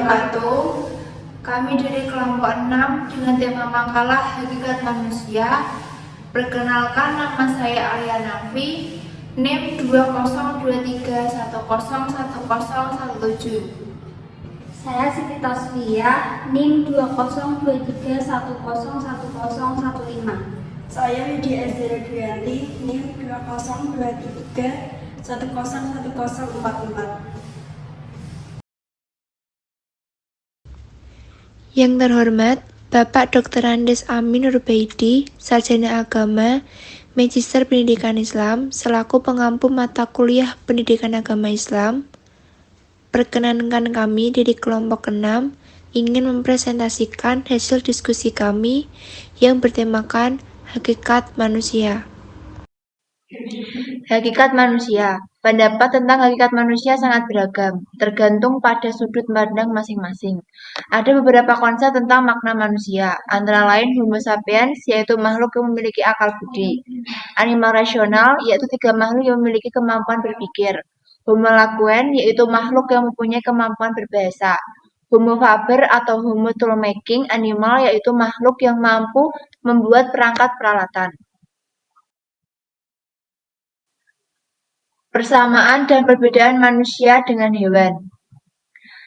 wabarakatuh. Kami dari kelompok 6 dengan tema makalah Hakikat Manusia. Perkenalkan, nama saya Alia Nafi, NIM 2023101017. Saya Siti Tasfia, NIM 2023101015. Saya Widya Azhara Duyanti, NIM 2023101044. Yang terhormat, Bapak Dr. Andes Amin Nurbaidi, Sarjana Agama, Magister Pendidikan Islam, selaku pengampu mata kuliah Pendidikan Agama Islam. Perkenankan kami dari kelompok 6 ingin mempresentasikan hasil diskusi kami yang bertemakan Hakikat Manusia. Hakikat manusia. Pendapat tentang hakikat manusia sangat beragam, tergantung pada sudut pandang masing-masing. Ada beberapa konsep tentang makna manusia, antara lain Homo sapiens, yaitu makhluk yang memiliki akal budi. Animal rasional, yaitu 3 makhluk yang memiliki kemampuan berpikir. Homo sapien, yaitu makhluk yang mempunyai kemampuan berbahasa. Homo faber atau Homo tool-making animal, yaitu makhluk yang mampu membuat perangkat peralatan. Persamaan dan perbedaan manusia dengan hewan.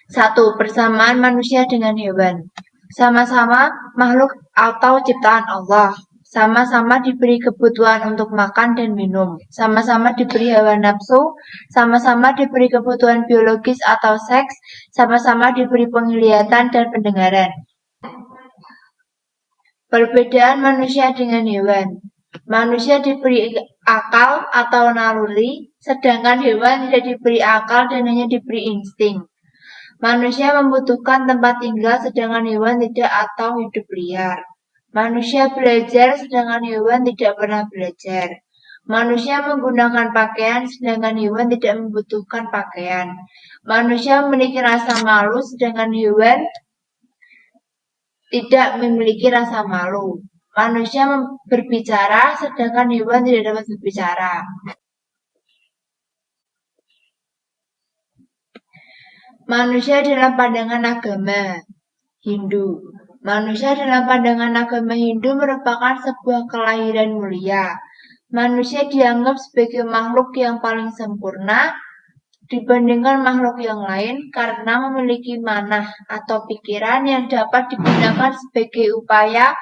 1. Persamaan manusia dengan hewan. Sama-sama makhluk atau ciptaan Allah. Sama-sama diberi kebutuhan untuk makan dan minum. Sama-sama diberi hawa nafsu. Sama-sama diberi kebutuhan biologis atau seks. Sama-sama diberi penglihatan dan pendengaran. Perbedaan manusia dengan hewan. Manusia diberi akal atau naluri, sedangkan hewan tidak diberi akal dan hanya diberi insting. Manusia membutuhkan tempat tinggal, sedangkan hewan tidak atau hidup liar. Manusia belajar, sedangkan hewan tidak pernah belajar. Manusia menggunakan pakaian, sedangkan hewan tidak membutuhkan pakaian. Manusia memiliki rasa malu, sedangkan hewan tidak memiliki rasa malu. Manusia berbicara, sedangkan hewan tidak dapat berbicara. Manusia dalam pandangan agama Hindu. Manusia dalam pandangan agama Hindu merupakan sebuah kelahiran mulia. Manusia dianggap sebagai makhluk yang paling sempurna dibandingkan makhluk yang lain karena memiliki manah atau pikiran yang dapat digunakan sebagai upaya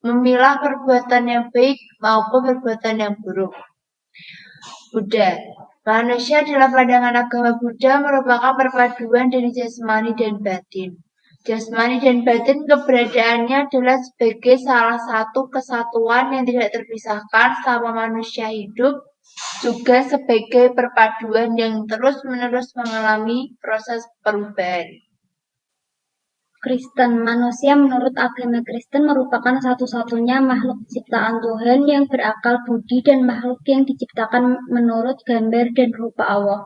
memilah perbuatan yang baik maupun perbuatan yang buruk. Buddha. Manusia dalam pandangan agama Buddha merupakan perpaduan dari jasmani dan batin. Jasmani dan batin keberadaannya adalah sebagai salah satu kesatuan yang tidak terpisahkan selama manusia hidup, juga sebagai perpaduan yang terus-menerus mengalami proses perubahan. Kristen. Manusia menurut agama Kristen merupakan satu-satunya makhluk ciptaan Tuhan yang berakal budi dan makhluk yang diciptakan menurut gambar dan rupa Allah.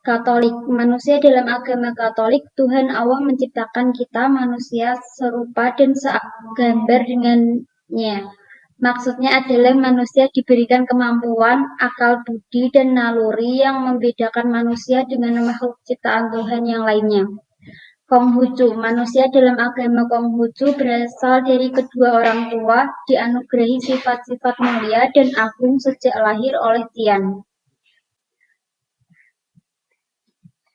Katolik. Manusia dalam agama Katolik, Tuhan Allah menciptakan kita manusia serupa dan segambar dengannya. Maksudnya adalah manusia diberikan kemampuan, akal budi, dan naluri yang membedakan manusia dengan makhluk ciptaan Tuhan yang lainnya. Konghucu. Manusia dalam agama Konghucu berasal dari kedua orang tua, dianugerahi sifat-sifat mulia dan agung sejak lahir oleh Tian.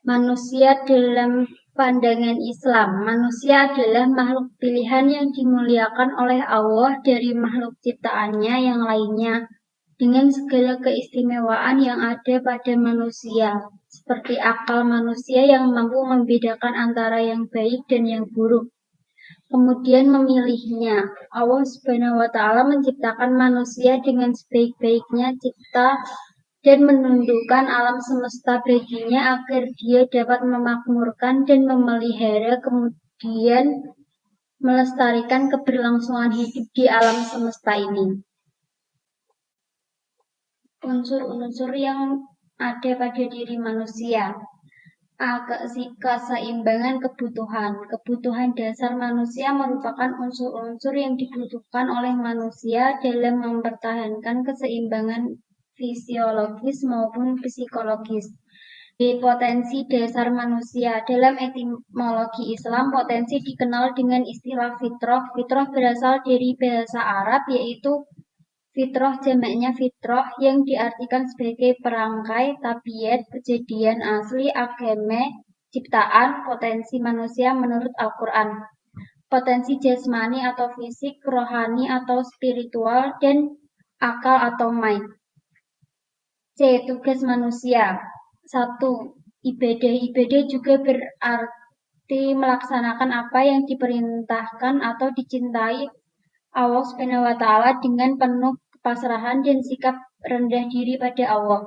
Manusia dalam pandangan Islam. Manusia adalah makhluk pilihan yang dimuliakan oleh Allah dari makhluk ciptaannya yang lainnya, dengan segala keistimewaan yang ada pada manusia, seperti akal manusia yang mampu membedakan antara yang baik dan yang buruk, kemudian memilihnya. Allah Subhanahu wa Ta'ala menciptakan manusia dengan sebaik-baiknya cipta dan menundukkan alam semesta baginya agar dia dapat memakmurkan dan memelihara, kemudian melestarikan keberlangsungan hidup di alam semesta ini. Unsur-unsur yang ada pada diri manusia. Keseimbangan kebutuhan. Kebutuhan dasar manusia merupakan unsur-unsur yang dibutuhkan oleh manusia dalam mempertahankan keseimbangan fisiologis maupun psikologis. Potensi dasar manusia. Dalam etimologi Islam, potensi dikenal dengan istilah fitrah. Fitrah berasal dari bahasa Arab, yaitu fitrah jamaknya fitrah, yang diartikan sebagai perangkai, tabiat, kejadian asli, agama, ciptaan, potensi manusia menurut Al-Quran. Potensi jasmani atau fisik, rohani atau spiritual, dan akal atau mind. C. Tugas manusia. 1. Ibadah. Ibadah juga berarti melaksanakan apa yang diperintahkan atau dicintai Allah Subhanahu wa Ta'ala dengan penuh kepasrahan dan sikap rendah diri pada Allah.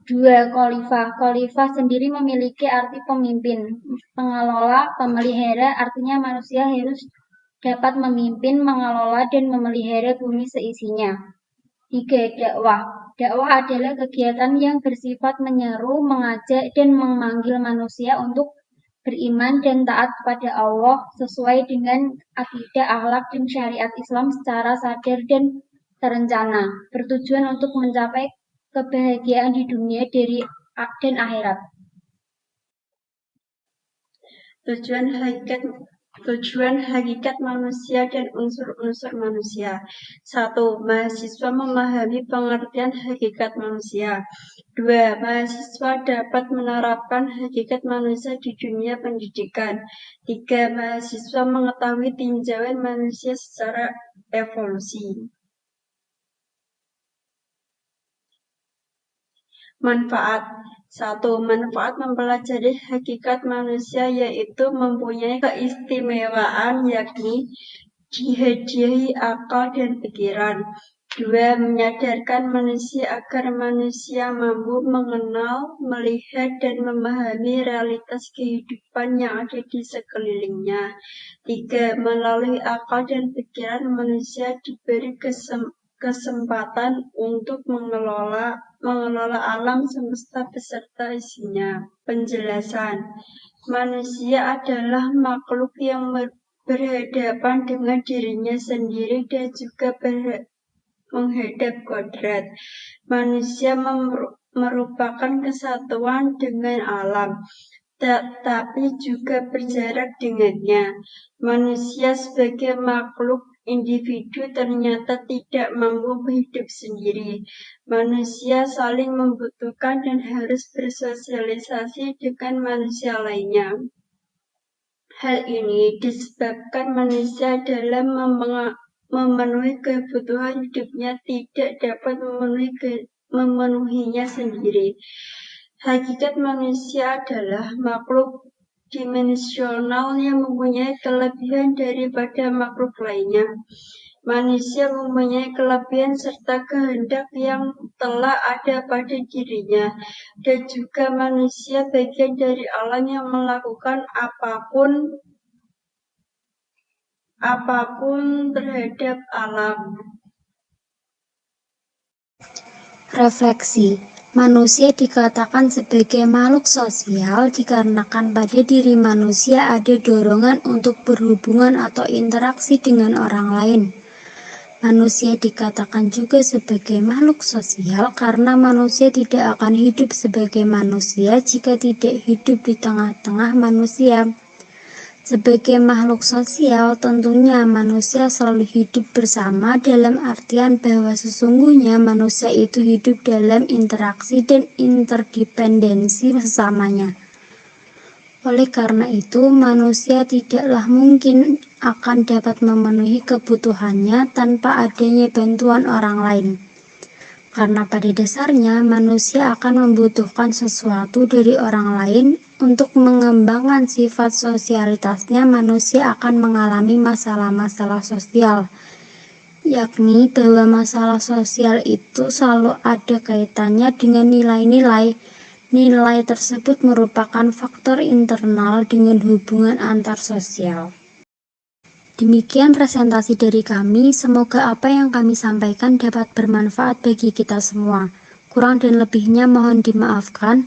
2. Khalifah. Khalifah sendiri memiliki arti pemimpin, pengelola, pemelihara, artinya manusia harus dapat memimpin, mengelola, dan memelihara bumi seisinya. 3. Dakwah. Dakwah adalah kegiatan yang bersifat menyeru, mengajak, dan memanggil manusia untuk beriman dan taat kepada Allah sesuai dengan akidah, akhlak, dan syariat Islam secara sadar dan terencana, bertujuan untuk mencapai kebahagiaan di dunia dan akhirat. Tujuan hakikat manusia dan unsur-unsur manusia. 1. Mahasiswa memahami pengertian hakikat manusia. 2. Mahasiswa dapat menerapkan hakikat manusia di dunia pendidikan. 3. Mahasiswa mengetahui tinjauan manusia secara evolusi. Manfaat. 1. Manfaat mempelajari hakikat manusia yaitu mempunyai keistimewaan, yakni dihadiahi akal dan pikiran. 2. Menyadarkan manusia agar manusia mampu mengenal, melihat, dan memahami realitas kehidupan yang ada di sekelilingnya. 3. Melalui akal dan pikiran manusia diberi kesempatan untuk mengelola alam semesta beserta isinya. Penjelasan. Manusia adalah makhluk yang berhadapan dengan dirinya sendiri dan juga menghadap kodrat. Manusia merupakan kesatuan dengan alam, tetapi juga berjarak dengannya. Manusia sebagai makhluk individu ternyata tidak mampu hidup sendiri. Manusia saling membutuhkan dan harus bersosialisasi dengan manusia lainnya. Hal ini disebabkan manusia dalam memenuhi kebutuhan hidupnya tidak dapat memenuhinya sendiri. Hakikat manusia adalah makhluk dimensional yang mempunyai kelebihan daripada makhluk lainnya. Manusia mempunyai kelebihan serta kehendak yang telah ada pada dirinya, dan juga manusia bagian dari alam yang melakukan apapun terhadap alam. Refleksi. Manusia dikatakan sebagai makhluk sosial dikarenakan pada diri manusia ada dorongan untuk berhubungan atau interaksi dengan orang lain. Manusia dikatakan juga sebagai makhluk sosial karena manusia tidak akan hidup sebagai manusia jika tidak hidup di tengah-tengah manusia. Sebagai makhluk sosial, tentunya manusia selalu hidup bersama dalam artian bahwa sesungguhnya manusia itu hidup dalam interaksi dan interdependensi sesamanya. Oleh karena itu, manusia tidaklah mungkin akan dapat memenuhi kebutuhannya tanpa adanya bantuan orang lain. Karena pada dasarnya manusia akan membutuhkan sesuatu dari orang lain. Untuk mengembangkan sifat sosialitasnya, manusia akan mengalami masalah-masalah sosial, yakni bahwa masalah sosial itu selalu ada kaitannya dengan nilai-nilai. Nilai tersebut merupakan faktor internal dengan hubungan antar sosial. Demikian presentasi dari kami, semoga apa yang kami sampaikan dapat bermanfaat bagi kita semua. Kurang dan lebihnya mohon dimaafkan.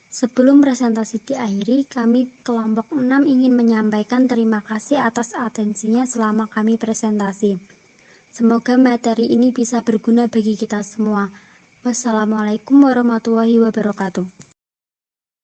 Sebelum presentasi diakhiri, kami kelompok 6 ingin menyampaikan terima kasih atas atensinya selama kami presentasi. Semoga materi ini bisa berguna bagi kita semua. Wassalamualaikum warahmatullahi wabarakatuh.